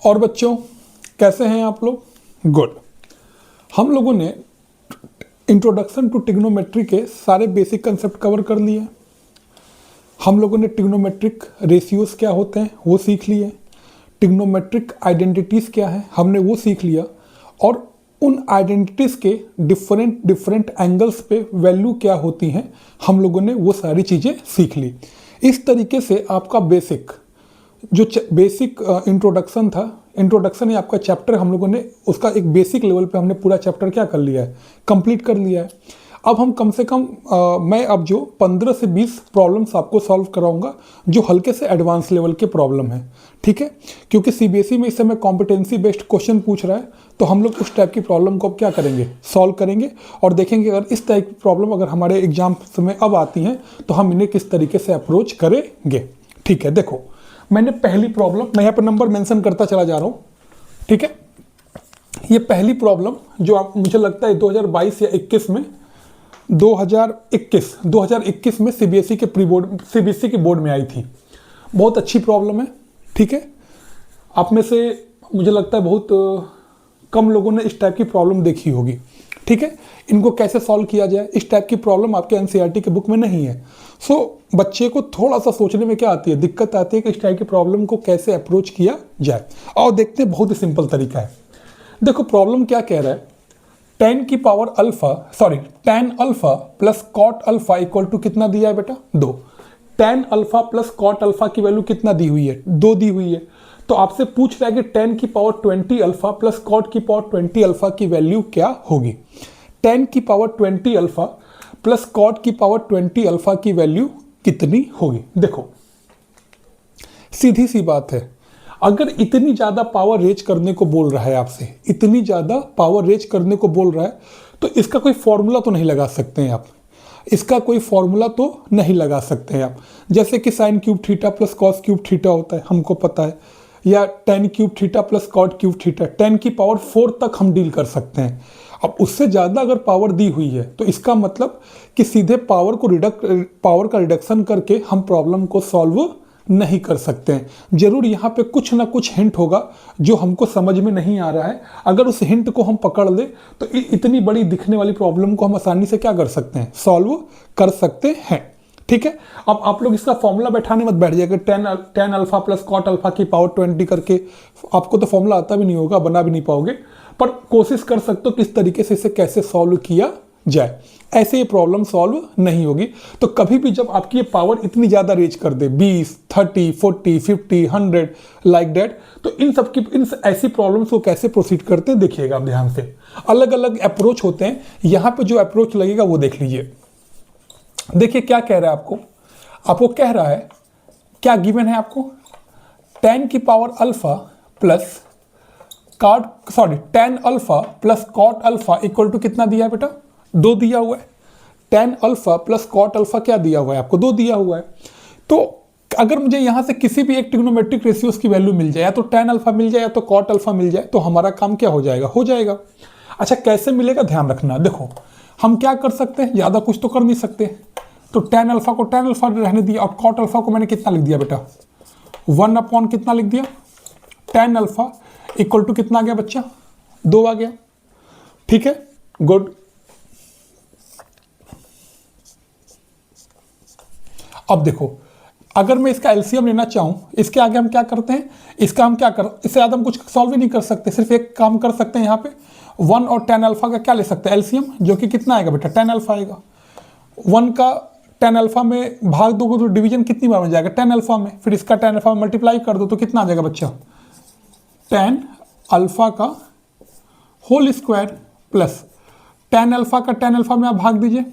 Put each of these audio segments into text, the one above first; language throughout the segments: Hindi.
और बच्चों कैसे हैं आप लोग? गुड। हम लोगों ने इंट्रोडक्शन टू ट्रिग्नोमेट्री के सारे बेसिक कंसेप्ट कवर कर लिए। हम लोगों ने ट्रिग्नोमेट्रिक रेशियोज क्या होते हैं वो सीख लिए। ट्रिग्नोमेट्रिक आइडेंटिटीज़ क्या है हमने वो सीख लिया, और उन आइडेंटिटीज़ के डिफरेंट एंगल्स पे वैल्यू क्या होती हैं हम लोगों ने वो सारी चीज़ें सीख ली। इस तरीके से आपका बेसिक इंट्रोडक्शन था, इंट्रोडक्शन या आपका चैप्टर हम लोगों ने उसका एक बेसिक लेवल पे हमने पूरा चैप्टर क्या कर लिया है, कंप्लीट कर लिया है। अब हम कम से कम मैं अब जो 15 से 20 प्रॉब्लम्स आपको सॉल्व कराऊंगा जो हल्के से एडवांस लेवल के प्रॉब्लम है, ठीक है। क्योंकि सीबीएसई में इस समय कॉम्पिटेंसी बेस्ड क्वेश्चन पूछ रहा है, तो हम लोग उस टाइप की प्रॉब्लम को अब क्या करेंगे, सॉल्व करेंगे और देखेंगे अगर इस टाइप की प्रॉब्लम अगर हमारे एग्जाम में अब आती हैं तो हम इन्हें किस तरीके से अप्रोच करेंगे, ठीक है। देखो मैंने पहली प्रॉब्लम, मैं यहाँ पर नंबर मेंशन करता चला जा रहा हूँ, ठीक है। ये पहली प्रॉब्लम जो आप मुझे लगता है 2022 या 21 में 2021 में सीबीएसई के सीबीएसई के बोर्ड में आई थी। बहुत अच्छी प्रॉब्लम है, ठीक है। आप में से मुझे लगता है बहुत कम लोगों ने इस टाइप की प्रॉब्लम देखी होगी, ठीक है। इनको कैसे सॉल्व किया जाए, इस टाइप की प्रॉब्लम आपके एनसीईआरटी के बुक में नहीं है। बच्चे को थोड़ा सा सोचने में क्या आती है, दिक्कत आती है कि इस टाइप की प्रॉब्लम को कैसे अप्रोच किया जाए। और देखते हैं, बहुत ही सिंपल तरीका है। देखो प्रॉब्लम क्या कह रहा है, tan alpha plus cot alpha equal to कितना दिया है बेटा, 2। tan alpha plus cot alpha की वैल्यू कितना दी हुई है, 2 दी हुई है। तो आपसे पूछ रहा है कि tan की पावर 20 अल्फा प्लस कॉट की पावर 20 अल्फा की वैल्यू क्या होगी। tan की पावर 20 अल्फा प्लस कॉट की पावर 20 अल्फा की वैल्यू कितनी होगी। देखो सीधी सी बात है, अगर इतनी ज्यादा पावर रेज करने को बोल रहा है आपसे, इतनी ज्यादा पावर रेज करने को बोल रहा है, तो इसका कोई फॉर्मूला तो नहीं लगा सकते हैं आप, इसका कोई फॉर्मूला तो नहीं लगा सकते हैं आप। जैसे कि sine cube theta plus cos cube theta होता है, हमको पता है, या tan cube theta plus cot cube theta, 10 की पावर 4 तक हम डील कर सकते हैं। अब उससे ज़्यादा अगर पावर दी हुई है तो इसका मतलब कि सीधे पावर का रिडक्शन करके हम प्रॉब्लम को सॉल्व नहीं कर सकते हैं। जरूर यहाँ पे कुछ ना कुछ हिंट होगा जो हमको समझ में नहीं आ रहा है। अगर उस हिंट को हम पकड़ ले तो इतनी बड़ी दिखने वाली प्रॉब्लम को हम आसानी से क्या कर सकते हैं, सॉल्व कर सकते हैं, ठीक है। अब आप लोग इसका फॉर्मूला बैठाने मत बैठ जाएगा, tan alpha plus cot alpha की पावर 20 करके। आपको तो फॉर्मूला आता भी नहीं होगा, बना भी नहीं पाओगे, पर कोशिश कर सकते हो किस तरीके से इसे कैसे सॉल्व किया जाए। ऐसे ये प्रॉब्लम सॉल्व नहीं होगी। तो कभी भी जब आपकी ये पावर इतनी ज्यादा रेज कर दे, 20, 30, 40, 50, 100 लाइक दैट, तो इन ऐसी प्रॉब्लम्स को कैसे प्रोसीड करते हैं देखिएगा आप ध्यान से। अलग अलग अप्रोच होते हैं, यहां पे जो अप्रोच लगेगा वो देख लीजिए। देखिए क्या कह रहा है आपको कह रहा है, क्या गिवन है आपको, tan की power alpha plus tan alpha plus cot alpha equal to कितना दिया है बेटा, 2 दिया हुआ है। tan alpha plus cot alpha क्या दिया हुआ है आपको, 2 दिया हुआ है। तो अगर मुझे यहां से किसी भी एक ट्रिग्नोमेट्रिक रेशियोज की वैल्यू मिल जाए, या तो tan अल्फा मिल जाए या तो कॉट अल्फा मिल जाए, तो हमारा काम क्या हो जाएगा। अच्छा कैसे मिलेगा ध्यान रखना। देखो हम क्या कर सकते हैं, ज्यादा कुछ तो कर नहीं सकते, तो tan अल्फा को tan अल्फा रहने दिया, और कॉट अल्फा को मैंने कितना लिख दिया बेटा, 1 अपॉन कितना लिख दिया, tan अल्फा इक्वल टू कितना आ गया बच्चा, 2 आ गया, ठीक है, गुड। अब देखो अगर मैं इसका एलसीएम लेना चाहूं, इसके आगे हम क्या करते हैं, इससे ज्यादा हम कुछ सॉल्व ही नहीं कर सकते। सिर्फ एक काम कर सकते हैं, यहाँ पे 1 और tan अल्फा का क्या ले सकते हैं, एलसीएम, जो कि कितना आएगा बेटा, tan अल्फा आएगा। 1 का tan अल्फा में भाग दोगे तो डिवीजन कितनी बार में जाएगा, tan अल्फा में, फिर इसका tan अल्फा में मल्टीप्लाई कर दो तो कितना आ जाएगा बच्चा, tan अल्फा का whole square plus tan alpha का tan अल्फा में आप भाग दीजिए,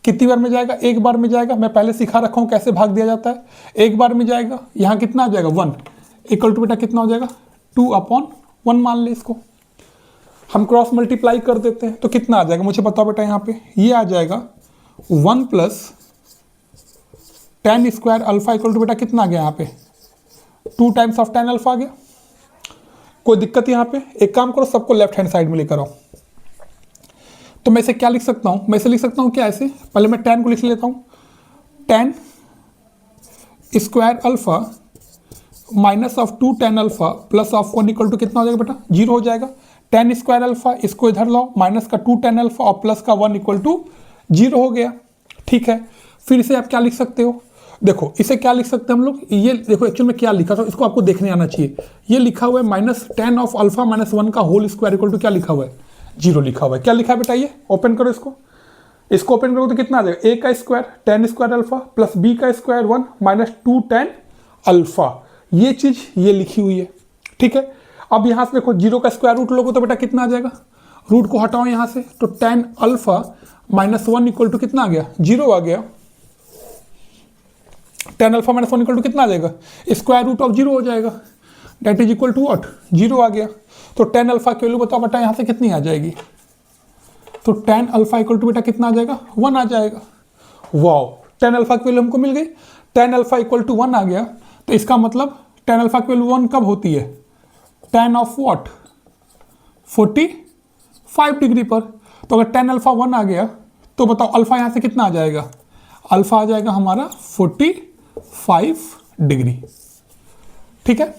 कितनी बार में जाएगा, एक बार में जाएगा। मैं पहले सिखा रखा हूं कैसे भाग दिया जाता है, एक बार में जाएगा। यहां कितना आ जाएगा, 1 इक्वल टू बेटा कितना हो जाएगा, 2/1 मान ले इसको। हम क्रॉस मल्टीप्लाई कर देते हैं तो कितना आ जाएगा मुझे बताओ बेटा, यहाँ पे ये आ जाएगा 1 plus tan square alpha equal to बेटा कितना आ गया, यहाँ पे 2 टाइम्स ऑफ tan अल्फा आ गया। कोई दिक्कत यहाँ पे, एक काम करो सबको लेफ्ट हैंड साइड में लेकर आओ। तो मैं इसे क्या लिख सकता हूं, मैं इसे लिख सकता हूं क्या, ऐसे पहले मैं tan को लिख लेता हूं, tan square alpha minus of 2 tan alpha plus of 1 equal to कितना हो जाएगा बेटा, 0 हो जाएगा। tan स्क्वायर अल्फा इसको इधर लाओ, माइनस का 2 tan अल्फा और प्लस का 1 इक्वल टू 0 हो गया। ठीक है, फिर इसे आप क्या लिख सकते हो, देखो इसे क्या लिख सकते हैं हम लोग, ये देखो एक्चुअल में क्या लिखा था, इसको आपको देखने आना चाहिए। ये लिखा हुआ है minus tan of alpha minus 1 का होल स्क्वायर इक्वल टू क्या लिखा हुआ है, 0 लिखा हुआ है। क्या लिखा है बेटा, ये ओपन करो इसको ओपन करो तो कितना आ जाएगा, a का square tan square alpha plus b का स्क्वायर 1 माइनस 2 tan अल्फा, ये चीज ये लिखी हुई है। ठीक है, अब यहां से देखो 0 का स्क्वायर रूट लोगो तो बेटा कितना आ जाएगा, रूट को हटाओ यहां से, तो tan alpha minus 1 equal to कितना आ गया, 0 आ गया। tan alpha minus 1 equal to कितना आ जाएगा, स्क्वायर रूट ऑफ 0 हो जाएगा, that is equal to what, 0 आ गया। तो tan अल्फा की वैल्यू बताओ बेटा यहां से कितनी आ जाएगी, तो tan अल्फा इक्वल टू बेटा कितना आ जाएगा, 1 आ जाएगा। वाओ, tan अल्फा की वैल्यू हमको मिल गई, tan अल्फा इक्वल टू 1 आ गया। तो इसका मतलब tan अल्फा की वैल्यू 1 कब होती है, tan ऑफ व्हाट, 45 डिग्री पर। तो अगर tan अल्फा 1 आ गया तो बताओ अल्फा यहां से कितना आ जाएगा, अल्फा आ जाएगा हमारा 45 डिग्री। ठीक है,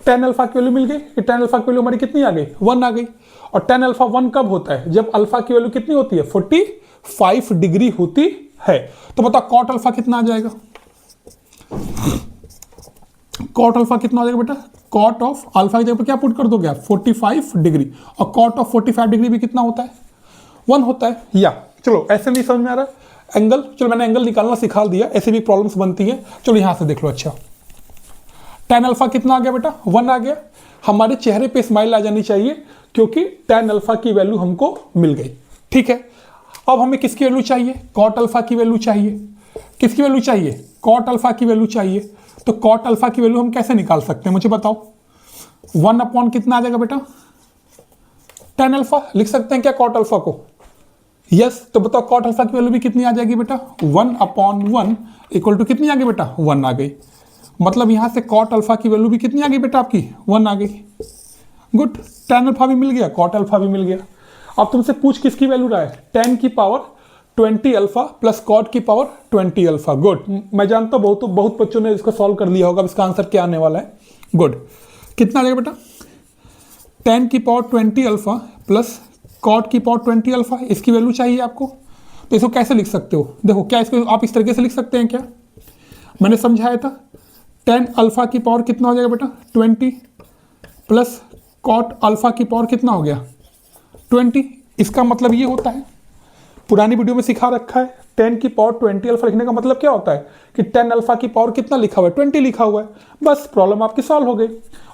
tan अल्फा की वैल्यू मिल गई कि tan अल्फा की वैल्यू हमारी कितनी आ गई, 1 आ गई। और tan अल्फा 1 कब होता है, जब अल्फा की वैल्यू कितनी होती है, 45 डिग्री होती है। तो बताओ cot अल्फा कितना आ जाएगा, cot अल्फा कितना हो जाएगा बेटा, cot ऑफ अल्फा की जगह पर क्या पुट कर दोगे आप, 45 डिग्री, और cot ऑफ 45 डिग्री भी कितना होता है, 1 होता है। या चलो ऐसे नहीं समझ में आ रहा एंगल, चलो मैंने एंगल निकालना सिखा दिया, ऐसे भी प्रॉब्लम्स बनती है। चलो यहां से देख लो, अच्छा tan अल्फा कितना आ गया बेटा, 1 आ गया। हमारे चेहरे पे स्माइल आ जानी चाहिए क्योंकि tan अल्फा की वैल्यू हमको मिल गई। ठीक है, अब हमें किसकी वैल्यू चाहिए, cot अल्फा की वैल्यू चाहिए। किसकी वैल्यू चाहिए, cot अल्फा की वैल्यू चाहिए। तो cot अल्फा की वैल्यू हम कैसे निकाल सकते हैं, मुझे बताओ। 1 अपॉन कितना आ जाएगा बेटा, tan अल्फा लिख सकते हैं क्या cot अल्फा को, यस। तो बताओ cot अल्फा की वैल्यू भी कितनी आ जाएगी बेटा, 1 अपॉन 1 इक्वल टू कितनी आ गई बेटा, 1 आ गई। मतलब यहां से cot अल्फा की वैल्यू भी कितनी आ गई बेटा आपकी, 1 आ गई। गुड, tan अल्फा भी मिल गया, cot अल्फा भी मिल गया। अब तुमसे पूछ किसकी वैल्यू रहा है, tan की पावर 20 अल्फा प्लस cot की पावर 20 अल्फा। गुड, मैं जानता हूं बहुत बच्चों ने इसको सॉल्व कर लिया होगा, इसका आंसर क्या आने वाला है। गुड, कितना आ जाएगा बेटा, tan की पावर 20 अल्फा प्लस cot की पावर 20 अल्फा, इसकी वैल्यू चाहिए आपको। तो इसको कैसे लिख सकते हो, देखो क्या इसको आप इस तरीके से लिख सकते हैं, क्या मैंने समझाया था, tan अल्फा की पावर कितना हो जाएगा बेटा 20 प्लस cot अल्फा की पावर कितना हो गया 20। इसका मतलब ये होता है, पुरानी वीडियो में सिखा रखा है, tan की पावर 20 अल्फा लिखने का मतलब क्या होता है कि tan अल्फा की पावर कितना लिखा हुआ है, 20 लिखा हुआ है। बस प्रॉब्लम आपकी सॉल्व हो गई।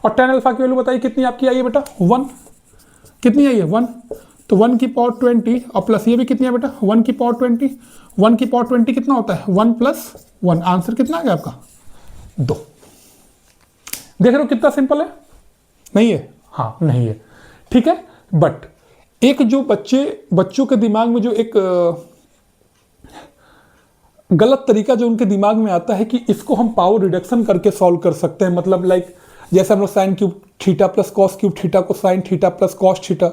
और tan अल्फा की वैल्यू बताइए कितनी आपकी आई है बेटा, 1। कितनी आई है, 1। तो 1 की पावर 20 और प्लस ये भी कितनी है बेटा, 1 की पावर 20। 1 की पावर 20 कितना होता है, 1 प्लस 1। आंसर कितना आ गया आपका, 2। देख रहे हो कितना सिंपल है, नहीं है, हाँ नहीं है। ठीक है, बट एक जो बच्चों के दिमाग में जो एक गलत तरीका जो उनके दिमाग में आता है कि इसको हम पावर रिडक्शन करके सॉल्व कर सकते हैं, मतलब लाइक जैसे हम लोग sine cube theta plus cos cube theta को sine theta plus cos theta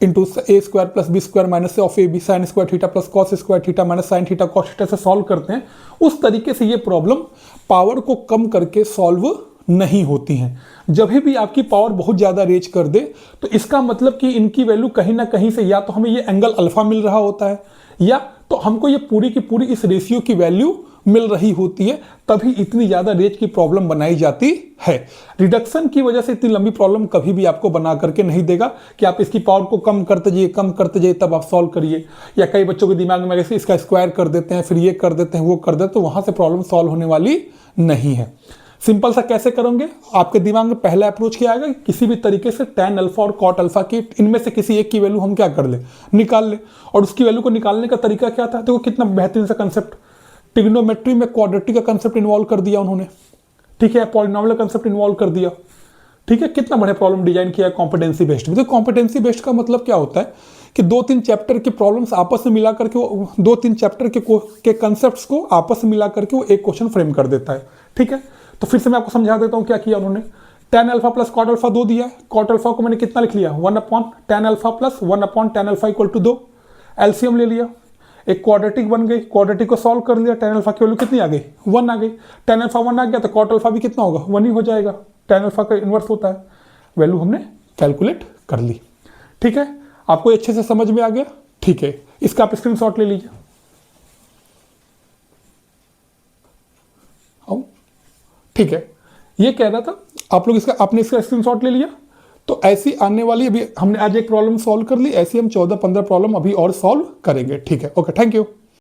into A square plus B square minus of A B sine square theta plus cos square theta minus sine theta cos theta से सॉल्व करते हैं, उस तरीके से ये प्रॉब्लम पावर को कम करके सॉल्व नहीं होती हैं। जब भी आपकी पावर बहुत ज़्यादा रेज कर दे तो इसका मतलब कि इनकी वैल्यू कहीं ना कहीं से या तो हमें ये एंगल अल्फा मिल रहा होता है या तो हमको ये पूरी की पूरी इस रेशियो की वैल्यू मिल रही होती है, तभी इतनी ज़्यादा रेज की प्रॉब्लम बनाई जाती है। रिडक्शन की वजह से इतनी लंबी प्रॉब्लम कभी भी आपको बना करके नहीं देगा कि आप इसकी पावर को कम करते जाइए तब आप सॉल्व करिए। या कई बच्चों के दिमाग में ऐसे इसका स्क्वायर कर देते हैं, फिर ये कर देते हैं, वो कर देते हैं, तो वहाँ से प्रॉब्लम सॉल्व होने वाली नहीं है। सिंपल सा कैसे करोगे, आपके दिमाग में पहला अप्रोच क्या आएगा, किसी भी तरीके से tan अल्फा और cot अल्फा की इनमें से किसी एक की वैल्यू हम क्या कर ले, निकाल ले। और उसकी वैल्यू को निकालने का तरीका क्या था, देखो कितना बेहतरीन सा कंसेप्ट, ट्रिग्नोमेट्री में क्वाड्रेटिक का कंसेप्ट इन्वॉल्व कर दिया उन्होंने। ठीक है, पॉलिनॉमियल कंसेप्ट इन्वॉल्व कर दिया। ठीक है, कितना बढ़िया प्रॉब्लम डिजाइन किया कॉम्पिटेंसी बेस्ड में। तो कॉम्पिटेंसी बेस्ड का मतलब क्या होता है कि 2-3 चैप्टर के प्रॉब्लम्स आपस में मिला करके 2-3 चैप्टर के कंसेप्ट्स को आपस में मिला करके वो एक क्वेश्चन फ्रेम कर देता है। ठीक है, तो फिर से मैं आपको समझा देता हूं क्या किया उन्होंने। tan alpha plus cot alpha 2 दिया है, cot अल्फा को मैंने कितना लिख लिया 1 upon tan alpha plus 1 upon tan alpha equal to 2। LCM ले लिया, एक क्वाड्रेटिक बन गई, क्वाड्रेटिक को सॉल्व कर लिया, tan अल्फा की वैल्यू कितनी आ गई 1 आ गई। tan अल्फा 1 आ गया तो cot अल्फा भी कितना होगा 1 ही हो जाएगा, tan अल्फा का इन्वर्स होता है। वैल्यू हमने कैलकुलेट कर ली। ठीक है, आपको अच्छे से समझ में आ गया? ठीक है, इसका आप स्क्रीनशॉट ले लीजिए। आओ, ठीक है, ये कह रहा था आप लोग इसका, आपने इसका स्क्रीनशॉट ले लिया। तो ऐसी आने वाली, अभी हमने आज एक प्रॉब्लम सॉल्व कर ली, ऐसी हम 14-15 प्रॉब्लम अभी और सॉल्व करेंगे। ठीक है, ओके, थैंक यू।